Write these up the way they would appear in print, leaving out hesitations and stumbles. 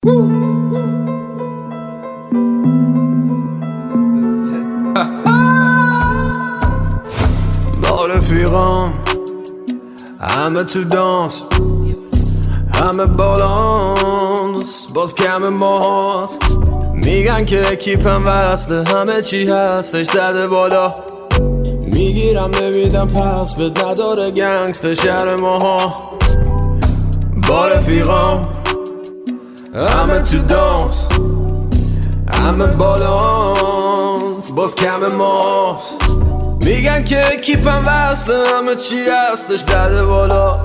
با رفیقام همه تو دانس، همه بالانس، باز کم ماست. میگن که اکیپم وصله، همه چی هستش زده بالا. میگیرم نمیدم پس به نداره گنگست شهر ماها. با رفیقام همه تو دانس، همه بالانس، باز کم ماست. میگن که اکیپم وصله، همه چی هستش زده بالا.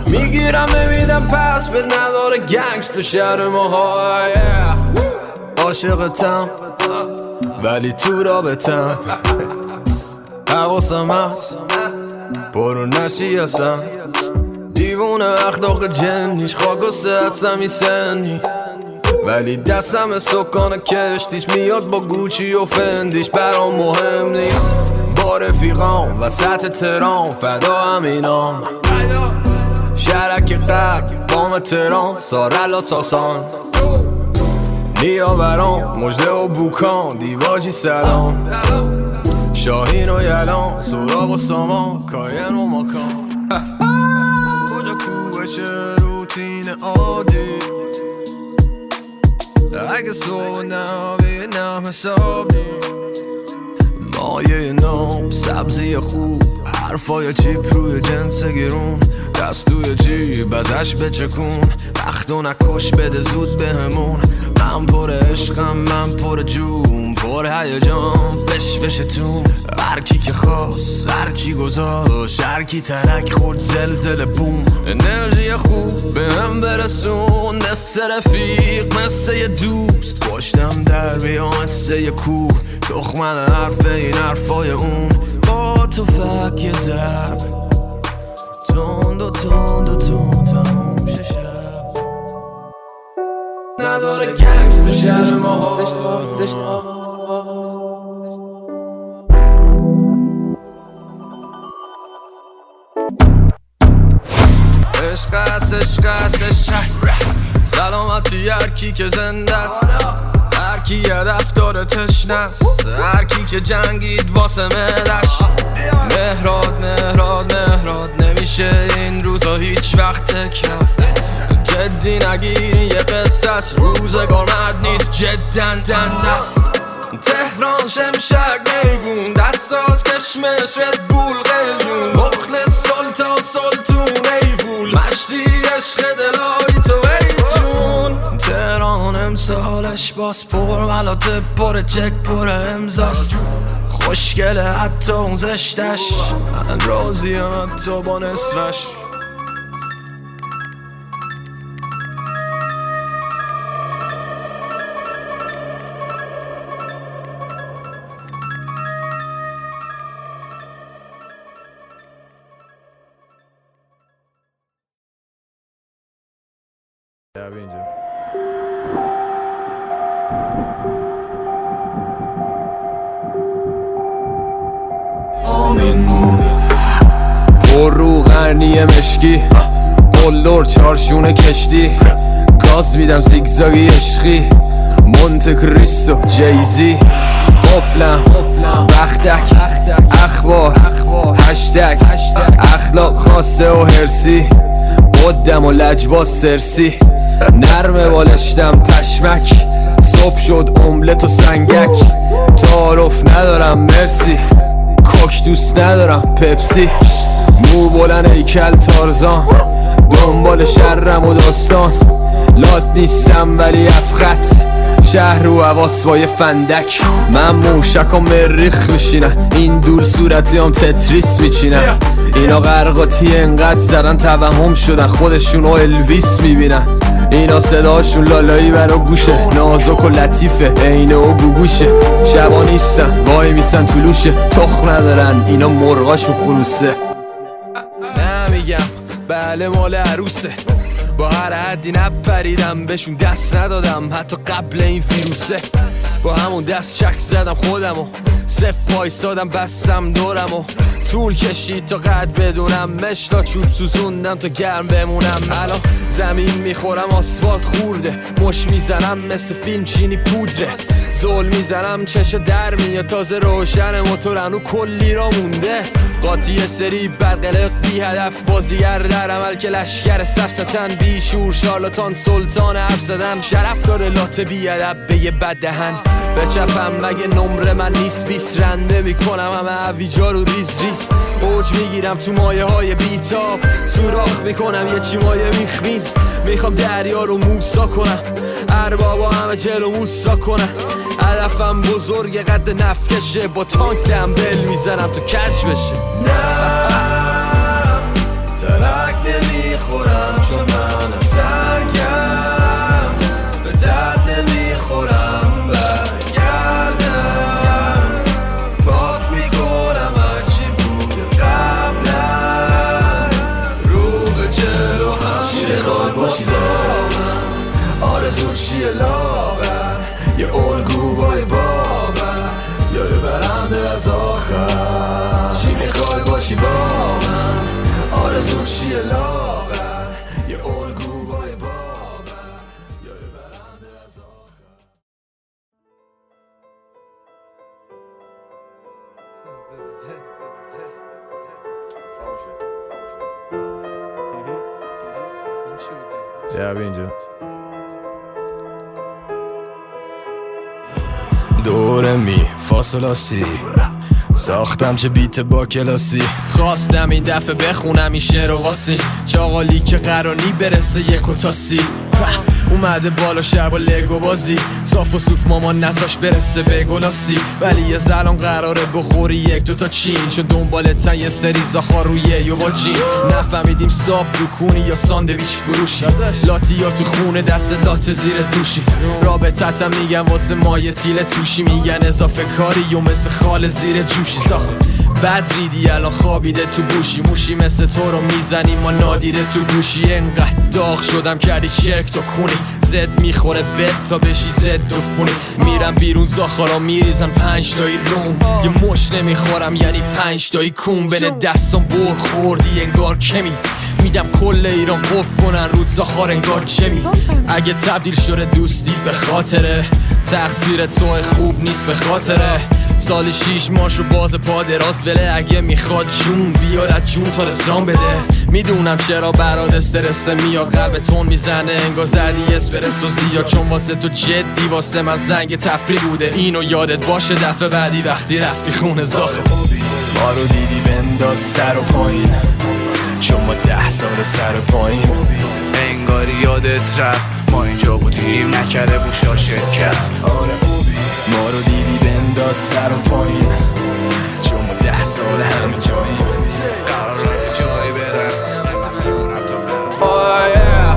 میگیرم نمیدم پس به نداره گنگست شهر ماها. عاشقتم ولی تو رابطم، حواسم هست برو نشی هستم. دیوونه اخلاق جنیش خاک و سه هستم ای سنی، ولی دستم سکان کشتیش میاد با گوچی و فندیش برام مهم نیست. با رفیقام وسط تهران فدا همینام، شهرک قلب بام تهران سارلا ساسان. نیاوران مجده و بوکان دیواجی سلام، شاهین و یلان سراغ و سامان کاین و ماکان. کجا کوه چه روتین عادی، اگه صبح نبینم حساب نی. مایه نام سبزی خوب، حرفای چیپ روی جنس گرون، دست توی جیب ازش بچکون. وقتو نکش بده زود بهمون. من پر عشقم من پر جون، پر هیجان فش فشتون. هرکی که خواست هرکی گذاشت، هرکی ترک خورد زلزله بوم. انرژی خوب به هم برسون، مثل رفیق مثل یه دوست. پشتم در بیام مثل یه کوه، تخمن حرف این حرفای اون. با تو فک یه ضرب تند و تند و تند تموم شه شب. نداره گنگست شهر ما. عشق هست عشق هست عشق هست، سلامتی هرکی که زنده است، هرکی هدف داره تشنست، هرکی که جنگید واسه ملش. مهراد مهراد مهراد نمیشه این روزا هیچ وقت تکرار. جدی نگیرین یه قصه است، روزگار مرد نیست جدن دندست. تهران شمشک میگون، دستاز کشمش ردبول قلیون. مخلص سلطان سلطون ایفول، مشتی عشق دلایی تو ای جون. تهران امسالش باز پر ملاته پر چک پر امزاست. خوشگله حتی اون زشتش، من راضیم حتی با نصفش. پر رو قرنی مشکی، قلدر چارشونه کشتی. گاز میدم زیگزاگی عشقی، مونت کریستو جیزی. قفلم بختک اخبار هشتگ، اخلاق خاصه و هرسی. قدم و لجباز سرسی، نرمه بالشتم پشمک. صبح شد املت و سنگک، تعارف ندارم مرسی. کوک دوست ندارم پپسی. مو بلند هیکل تارزان، دنبال شرم و داستان. لات نیستم ولی افخط، شهر رو حواس با یه فندک. من موشک و مریخ میشینن، این دول صورتی هم تتریس میچینن. اینا غرقاتی انقدر زدن توهم شدن، خودشون و الویس میبینن. اینا صداشون لالایی برا گوشه، نازک و لطیفه عینه و گوگوشه. شبا نیستن وای میسن طلوشه، تخم ندارن اینا مرغاشون خروسه. نمیگم بله مال عروسه، با هر حدی نپریدم بهشون دست ندادم حتی قبل این ویروسه. با همون دست چک زدم خودمو، صف وایسادم بستم دورم و طول کشید تا قد بدونم مشلا چوب سوزوندم تا گرم بمونم. الان زمین میخورم آسفالت خورده، مش میزنم مثل فیلم چینی پودره، زل میزنم چشا در میاد تازه روشن موتورن و کلی را مونده. قاطی سری برقلق بی هدف بازیگر در عمل که لشکر سفستن بی شور شارلاتان سلطان حرف زدن. شرف داره لاته بی ادب به یه بد دهن بچپم مگه نمره من نیست 20 رنده میکنم همه عویجا رو ریز ریز. اوج میگیرم تو مایه های بیتاب سوراخ میکنم یه چی مایه میخمیز. میخوام دریا رو موسا کنم اربابا همه جلو موسا کنم. هدفم بزرگ قد نفکشه با تانک دمبل میزنم تو کج بشه. نه ترک نمیخورم چون من سنگم به درد نمیخورم برگردم پاک میکنم هرچی بوده قبلا رو به جلو هم میخوای باشی دارم آرزو چیه لاغر یه الگو بای باور یا یه برنده از آخر. چی میخوای باشی واقعا آرزو چیه لاغر یه الگو بای باور یا یه برنده از آخر. Ja, اینجا دوره می فاصلاسی ساختم چه بیت با کلاسی. خواستم این دفعه بخونم این شعر و واسی چاقالی که قرانی برسه یک و تاسی. اومده بالا شب با لگو بازی صاف و صوف مامان نزاش برسه به گلاسی. ولی یه زلان قراره بخوری یک دو تا چین چون دنبالتن یه سری زاخار روی یه با جین. نفهمیدیم ساب دکونی یا ساندویچ فروشی لاتی یا تو خونه دست لات زیر دوشی. رابطتم میگن واسه مایه تیل توشی میگن اضافه کاری و مثل خال زیر جوشی. ساخت بد ریدی الان خوابیده تو بوشی موشی مثل تو رو میزنی ما نادیده تو گوشی. انقدر داغ شدم کردی چرک تو کونی زد میخوره بد تا بشی زد دفونی. میرم بیرون زاخارا میریزن 5 تایی روم یه مش نمیخورم یعنی 5 تایی کون بین دستم بر خوردی انگار کمی میدم کل ایران قف کنن رود زاخار انگار جمی. اگه تبدیل شده دوستی به خاطره تقصیر تو خوب نیست به خاطره سال 6 ماشو باز پا دراز وله اگه میخواد جون بیار از جون تا رسران بده. میدونم چرا برات استرس میاد قلب تون میزنه انگار زدی اسپرسو زیاد چون واسه تو جدی واسه من زنگ تفریح بوده. اینو یادت باشه دفعه بعدی وقتی رفتی خونه زاخه ما رو دیدی بنداز سر و پایین چون ما 10 سال سر و پایین انگاری یادت رفت ما اینجا بودیم نکرده بوشا شرکت. ما رو دیدی بنداز سر و پایین چون ما 10 سال همه جاییم قرار رفت جایی برم نمیمونم تا برد. oh yeah